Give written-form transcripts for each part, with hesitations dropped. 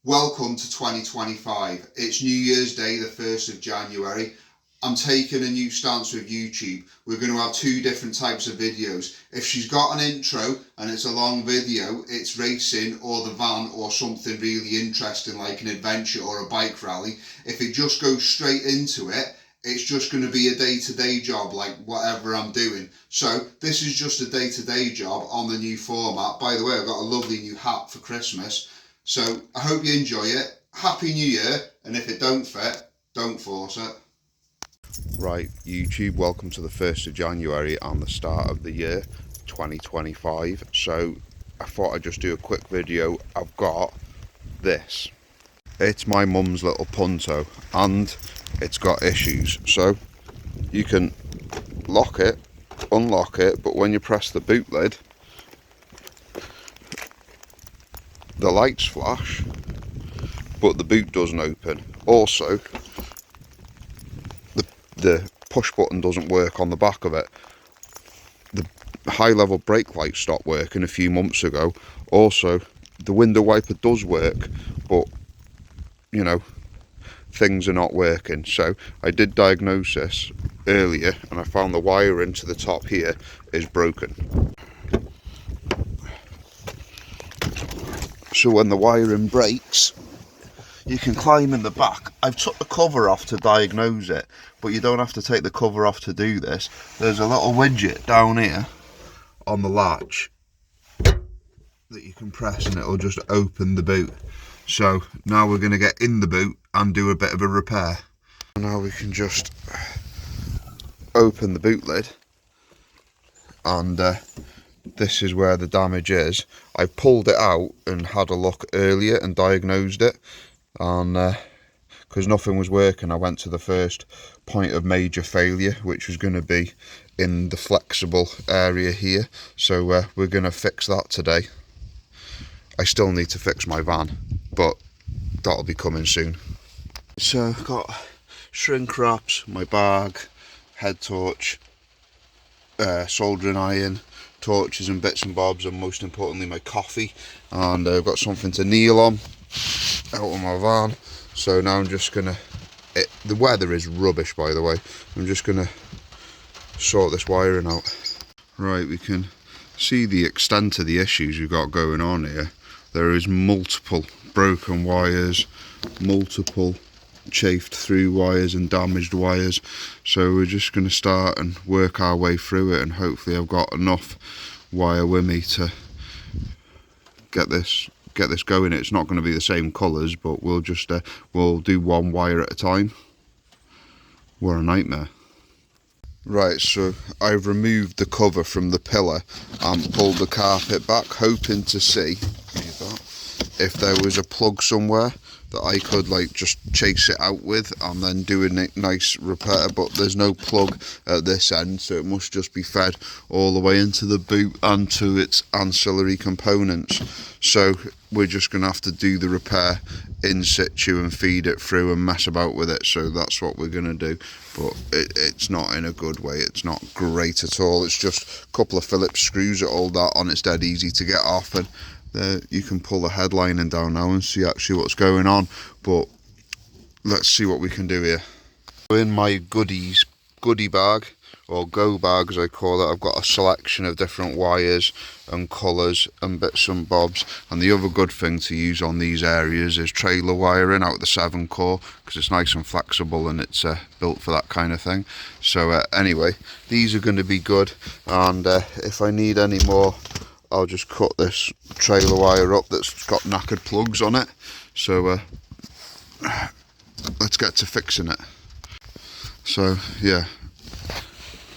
Welcome to 2025. It's New Year's Day, the 1st of January. I'm taking a new stance with YouTube. We're going to have two different types of videos. If she's got an intro and it's a long video, it's racing or the van or something really interesting like an adventure or a bike rally. If it just goes straight into it, it's just going to be a day-to-day job like whatever I'm doing. So this is just a day-to-day job on the new format. By the way, I've got a lovely new hat for Christmas. So I hope you enjoy it. Happy New Year, and if it don't fit, don't force it. Right, YouTube, welcome to the 1st of January and the start of the year 2025. So I thought I'd just do a quick video. I've got this. It's my mum's little punto and it's got issues. So you can lock it, unlock it, but when you press the boot lid, the lights flash, but the boot doesn't open. Also, the push button doesn't work on the back of it. The high level brake light stopped working a few months ago. Also, the window wiper does work, but you know, things are not working. So I did diagnose this earlier and I found the wire into the top here is broken. So when the wiring breaks, you can climb in the back. I've took the cover off to diagnose it, but you don't have to take the cover off to do this. There's a little widget down here on the latch that you can press and it'll just open the boot. So now we're going to get in the boot and do a bit of a repair. Now we can just open the boot lid, and this is where the damage is. I pulled it out and had a look earlier and diagnosed it, and because nothing was working, I went to the first point of major failure, which was going to be in the flexible area here. So we're going to fix that today. I still need to fix my van, but that'll be coming soon. So I've got shrink wraps, my bag, head torch, soldering iron, torches and bits and bobs, and most importantly my coffee, and I've got something to kneel on out of my van. So now I'm just gonna, the weather is rubbish by the way, I'm just gonna sort this wiring out. Right, we can see the extent of the issues we've got going on here. There is multiple broken wires, multiple chafed through wires and damaged wires. So we're just going to start and work our way through it, and hopefully I've got enough wire with me to get this going. It's not going to be the same colours, but we'll just we'll do one wire at a time. What a nightmare. Right, so I've removed the cover from the pillar and pulled the carpet back, hoping to see if there was a plug somewhere that I could like just chase it out with and then do a nice repair, but there's no plug at this end, so it must just be fed all the way into the boot and to its ancillary components. So we're just going to have to do the repair in situ and feed it through and mess about with it. So that's what we're going to do, but it's not in a good way. It's not great at all. It's just a couple of Phillips screws that hold that on. It's dead easy to get off, and there you can pull the headlining down now and see actually what's going on. But let's see what we can do here. In my goodie bag, or go bag as I call it, I've got a selection of different wires and colours and bits and bobs. And the other good thing to use on these areas is trailer wiring out the 7 core, because it's nice and flexible and it's built for that kind of thing. So anyway, these are going to be good, and if I need any more, I'll just cut this trailer wire up that's got knackered plugs on it. So let's get to fixing it. So yeah,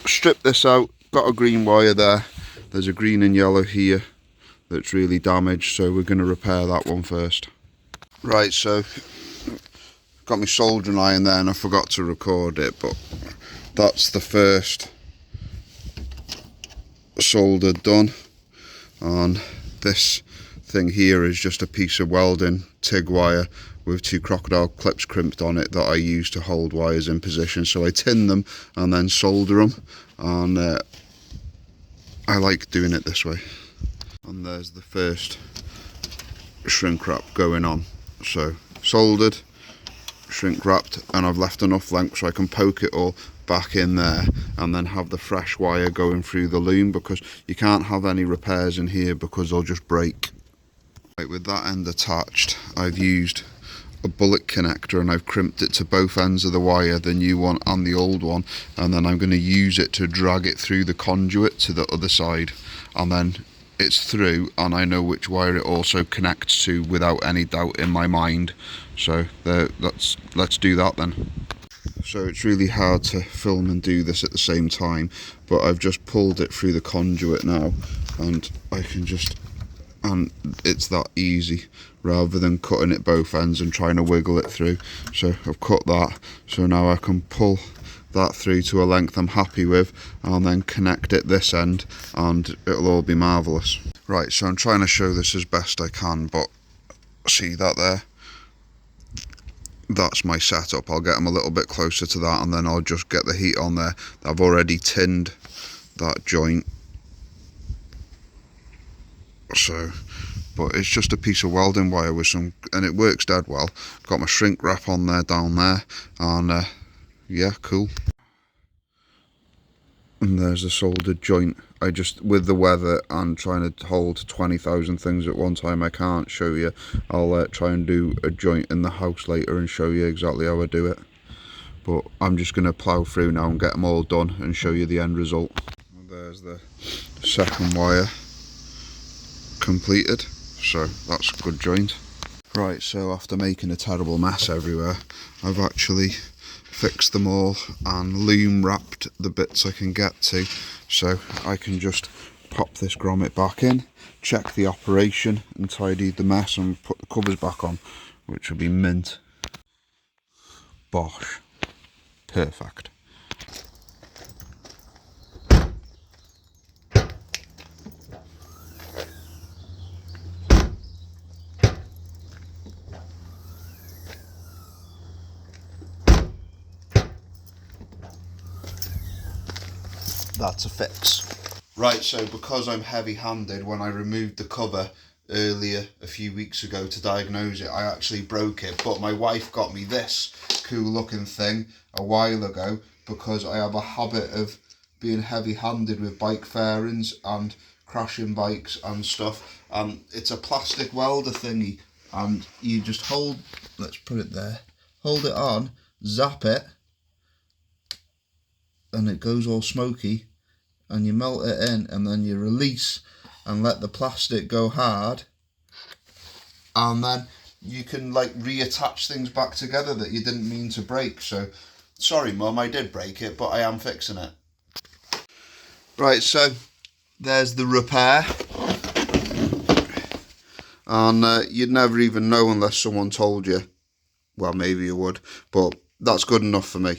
strip this out, got a green wire there, there's a green and yellow here that's really damaged, so we're going to repair that one first. Right, so got my soldering iron there and I forgot to record it, but that's the first solder done. And this thing here is just a piece of welding TIG wire with 2 crocodile clips crimped on it that I use to hold wires in position. So I tin them and then solder them, and I like doing it this way. And there's the first shrink wrap going on. So soldered, shrink wrapped, and I've left enough length so I can poke it all back in there and then have the fresh wire going through the loom, because you can't have any repairs in here because they'll just break. Right, with that end attached, I've used a bullet connector and I've crimped it to both ends of the wire, the new one and the old one, and then I'm going to use it to drag it through the conduit to the other side, and then it's through and I know which wire it also connects to without any doubt in my mind. So let's do that then. So it's really hard to film and do this at the same time, but I've just pulled it through the conduit now, and I can just, and it's that easy rather than cutting it both ends and trying to wiggle it through. So I've cut that, so now I can pull that through to a length I'm happy with and then connect it this end and it'll all be marvellous. Right, so I'm trying to show this as best I can, but see that there? That's my setup. I'll get them a little bit closer to that and then I'll just get the heat on there. I've already tinned that joint, so, but it's just a piece of welding wire with some, and it works dead well. Got my shrink wrap on there, down there, and yeah, cool. And there's the soldered joint. I just, with the weather and trying to hold 20,000 things at one time, I can't show you. I'll try and do a joint in the house later and show you exactly how I do it. But I'm just going to plough through now and get them all done and show you the end result. And there's the second wire completed, so that's a good joint. Right, so after making a terrible mess everywhere, I've actually fixed them all and loom wrapped the bits I can get to, so I can just pop this grommet back in, check the operation and tidy the mess and put the covers back on, which will be mint. Bosh. Perfect. That's a fix. Right, so because I'm heavy-handed, when I removed the cover earlier a few weeks ago to diagnose it, I actually broke it, but my wife got me this cool looking thing a while ago because I have a habit of being heavy-handed with bike fairings and crashing bikes and stuff, and it's a plastic welder thingy, and you just hold, let's put it there, hold it on, zap it, and it goes all smoky, and you melt it in and then you release and let the plastic go hard, and then you can like reattach things back together that you didn't mean to break. So sorry Mum, I did break it, but I am fixing it. Right, so there's the repair, and you'd never even know unless someone told you. Well, maybe you would, but that's good enough for me.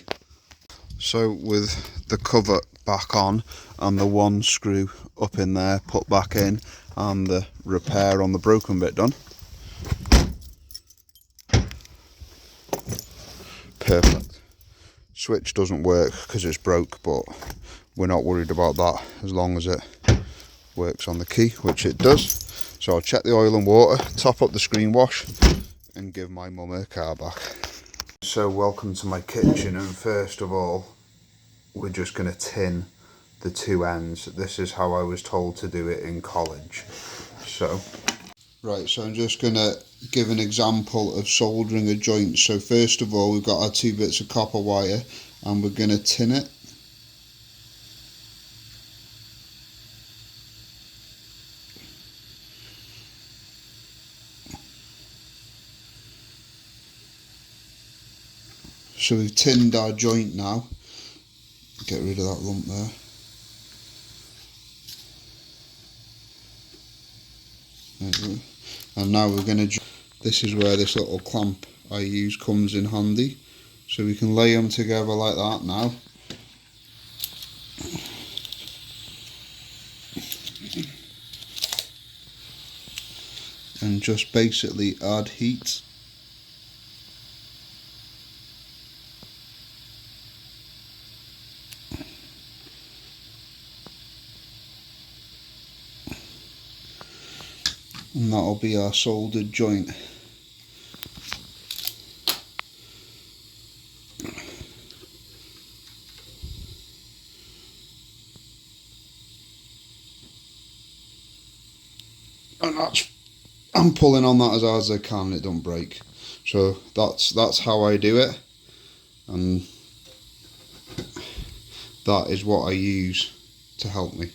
So with the cover back on and the one screw up in there put back in and the repair on the broken bit done, perfect. Switch doesn't work because it's broke, but we're not worried about that as long as it works on the key, which it does. So I'll check the oil and water, top up the screen wash and give my mum her car back. So welcome to my kitchen, and first of all we're just going to tin the two ends. This is how I was told to do it in college. So right, so I'm just going to give an example of soldering a joint. So first of all, we've got our 2 bits of copper wire and we're going to tin it. So we've tinned our joint now. Get rid of that lump there. There we go. And now we're going to, this is where this little clamp I use comes in handy. So we can lay them together like that now. And just basically add heat. And that'll be our soldered joint. and I'm pulling on that as hard as I can, it don't break. So that's how I do it, and that is what I use to help me.